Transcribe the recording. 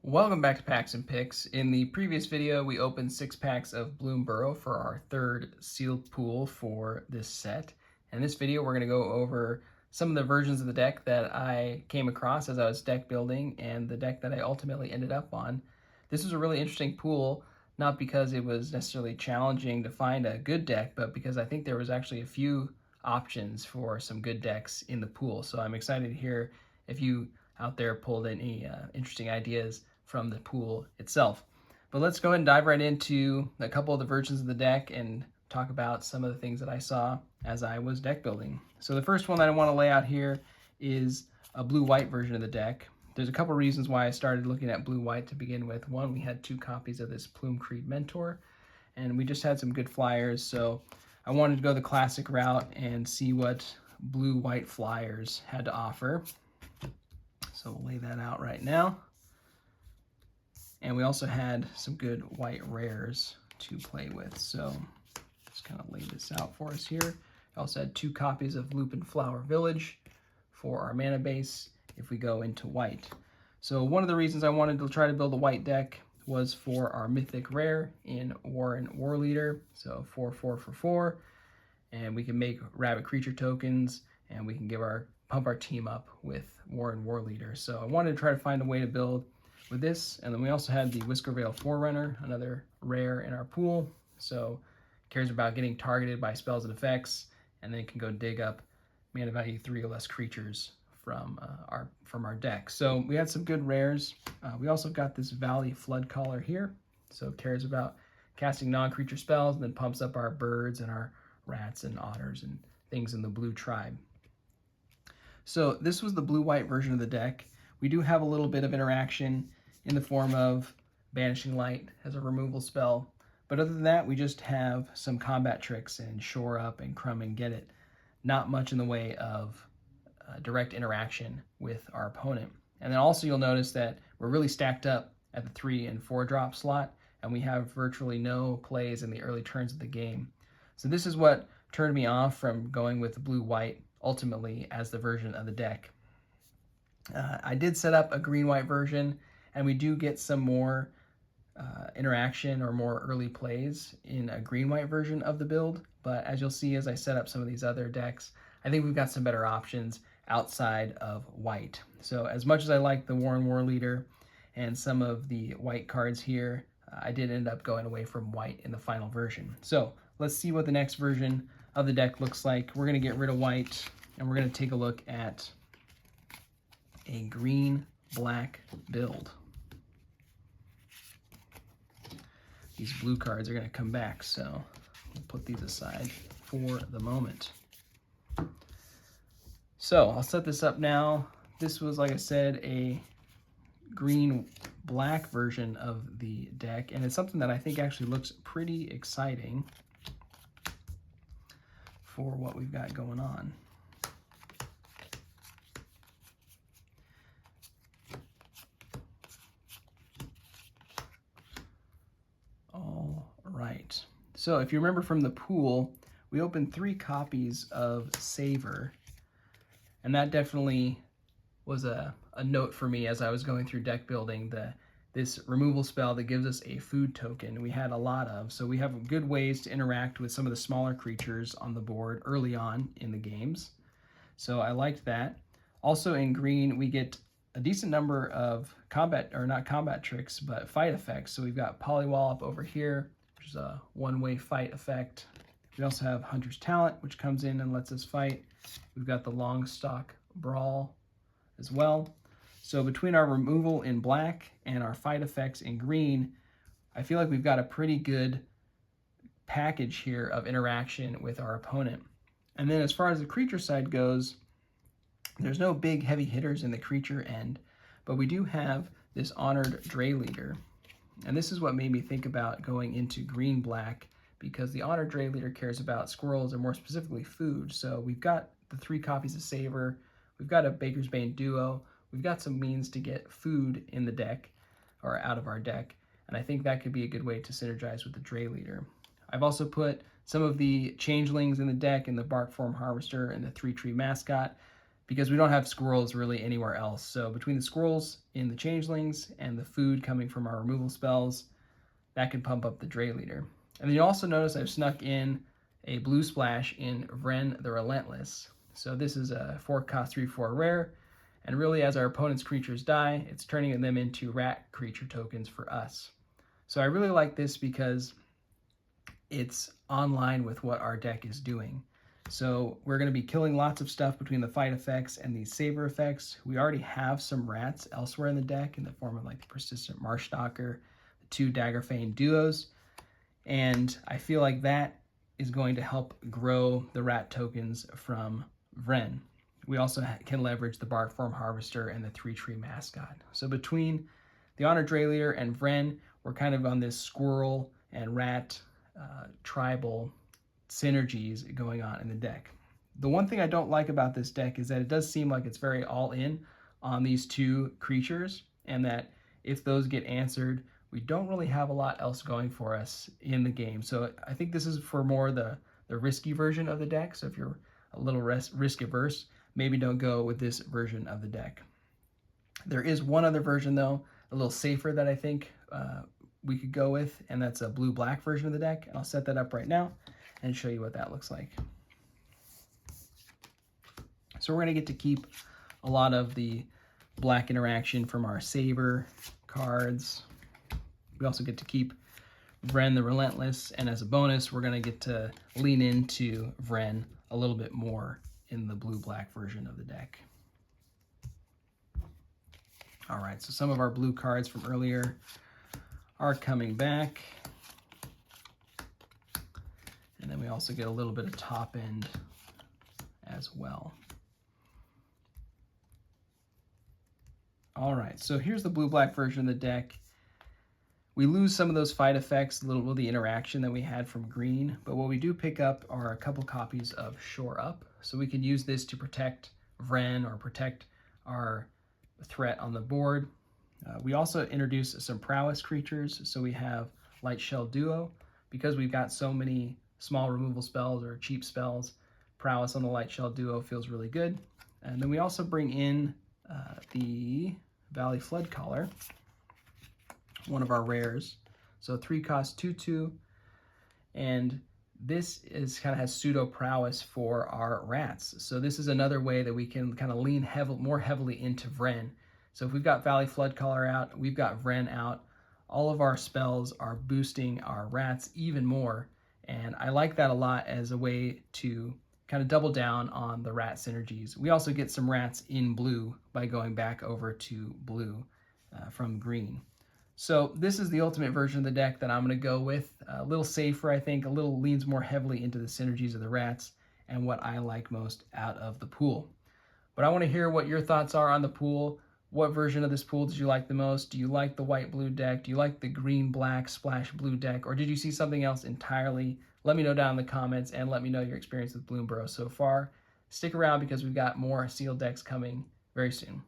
Welcome back to Packs and Picks. In the previous video, we opened 6 packs of Bloomburrow for our third sealed pool for this set. In this video, we're going to go over some of the versions of the deck that I came across as I was deck building and the deck that I ultimately ended up on. This was a really interesting pool, not because it was necessarily challenging to find a good deck, but because I think there was actually a few options for some good decks in the pool. So I'm excited to hear if you out there pulled any interesting ideas from the pool itself. But let's go ahead and dive right into a couple of the versions of the deck and talk about some of the things that I saw as I was deck building. So the first one that I want to lay out here is a blue-white version of the deck. There's a couple reasons why I started looking at blue-white to begin with. One, we had 2 copies of this Plume Creed Mentor, and we just had some good flyers, so I wanted to go the classic route and see what blue-white flyers had to offer. So we'll lay that out right now. And we also had some good white rares to play with. So let's kind of lay this out for us here. I also had 2 copies of Lupin Flower Village for our mana base if we go into white. So one of the reasons I wanted to try to build a white deck was for our mythic rare in Warren War Leader. So 4/4 for 4. And we can make rabbit creature tokens, and we can pump our team up with Warren War Leader. So I wanted to try to find a way to build with this. And then we also had the Whiskervale Forerunner, another rare in our pool. So cares about getting targeted by spells and effects, and then can go dig up mana value 3 or less creatures from our deck. So we had some good rares. We also got this Valley Flood Caller here. So cares about casting non-creature spells and then pumps up our birds and our rats and otters and things in the blue tribe. So this was the blue-white version of the deck. We do have a little bit of interaction in the form of Banishing Light as a removal spell. But other than that, we just have some combat tricks and Shore Up and Crumb and Get It. Not much in the way of direct interaction with our opponent. And then also you'll notice that we're really stacked up at the 3 and 4 drop slot, and we have virtually no plays in the early turns of the game. So this is what turned me off from going with the blue-white ultimately as the version of the deck. I did set up a green-white version, and we do get some more interaction or more early plays in a green-white version of the build. But as you'll see as I set up some of these other decks, I think we've got some better options outside of white. So as much as I like the Warren War Leader and some of the white cards here, I did end up going away from white in the final version. So let's see what the next version of the deck looks like. We're going to get rid of white, and we're going to take a look at a green-black build. These blue cards are going to come back, so we'll put these aside for the moment. So I'll set this up now. This was, like I said, a green-black version of the deck, and it's something that I think actually looks pretty exciting for what we've got going on. All right. So if you remember from the pool, we opened 3 copies of Savor, and that definitely was a note for me as I was going through deck building. This removal spell that gives us a food token we had a lot of, so we have good ways to interact with some of the smaller creatures on the board early on in the games. So I liked that. Also in green, we get a decent number of combat, or not combat tricks, but fight effects. So we've got Polywallop over here, which is a one-way fight effect. We also have Hunter's Talent, which comes in and lets us fight. We've got the Longstock Brawl as well. So between our removal in black and our fight effects in green, I feel like we've got a pretty good package here of interaction with our opponent. And then as far as the creature side goes, there's no big heavy hitters in the creature end, but we do have this Honored Dray Leader. And this is what made me think about going into green-black, because the Honored Dray Leader cares about squirrels, and more specifically food. So we've got the 3 copies of Savor, we've got a Baker's Bane Duo, we've got some means to get food in the deck, or out of our deck, and I think that could be a good way to synergize with the Dray Leader. I've also put some of the changelings in the deck, in the Bark Form Harvester and the 3-Tree Mascot. because we don't have squirrels really anywhere else. So between the squirrels in the changelings and the food coming from our removal spells, that can pump up the Dray Leader. And then you also notice I've snuck in a blue splash in Vren the Relentless. So this is a 4-cost 3/4 rare, and really as our opponent's creatures die, it's turning them into rat creature tokens for us. So I really like this because it's online with what our deck is doing. So we're going to be killing lots of stuff between the fight effects and these saber effects. We already have some rats elsewhere in the deck in the form of like the Persistent Marshstalker, the 2 Daggerfang duos, and I feel like that is going to help grow the rat tokens from Vren. We also can leverage the Barkform Harvester and the 3-tree mascot. So between the Honor Dray Leader and Vren, we're kind of on this squirrel and rat tribal synergies going on in the deck. The one thing I don't like about this deck is that it does seem like it's very all in on these 2 creatures, and that if those get answered, we don't really have a lot else going for us in the game. So I think this is for more the risky version of the deck. So if you're a little risk averse, maybe don't go with this version of the deck. There is one other version though, a little safer, that I think we could go with, and that's a blue-black version of the deck. And I'll set that up right now and show you what that looks like. So we're going to get to keep a lot of the black interaction from our saber cards. We also get to keep Vren the Relentless, and as a bonus, we're going to get to lean into Vren a little bit more in the blue-black version of the deck. All right, so some of our blue cards from earlier are coming back. And then we also get a little bit of top end as well. All right, so here's the blue-black version of the deck. We lose some of those fight effects, a little of the interaction that we had from green, but what we do pick up are a couple copies of Shore Up. So we can use this to protect Vren or protect our threat on the board. We also introduce some prowess creatures. So we have Light Shell Duo. Because we've got so many small removal spells or cheap spells, prowess on the Light Shell Duo feels really good. And then we also bring in the Valley Floodcaller, one of our rares. So 3-cost 2/2, and this is kind of has pseudo prowess for our rats. So this is another way that we can kind of lean more heavily into Vren. So if we've got Valley Floodcaller out, we've got Vren out, all of our spells are boosting our rats even more, and I like that a lot as a way to kind of double down on the rat synergies. We also get some rats in blue by going back over to blue from green. So this is the ultimate version of the deck that I'm going to go with. A little safer, I think, a little leans more heavily into the synergies of the rats and what I like most out of the pool. But I want to hear what your thoughts are on the pool. What version of this pool did you like the most? Do you like the white-blue deck? Do you like the green-black splash blue deck? Or did you see something else entirely? Let me know down in the comments, and let me know your experience with Bloomburrow so far. Stick around because we've got more sealed decks coming very soon.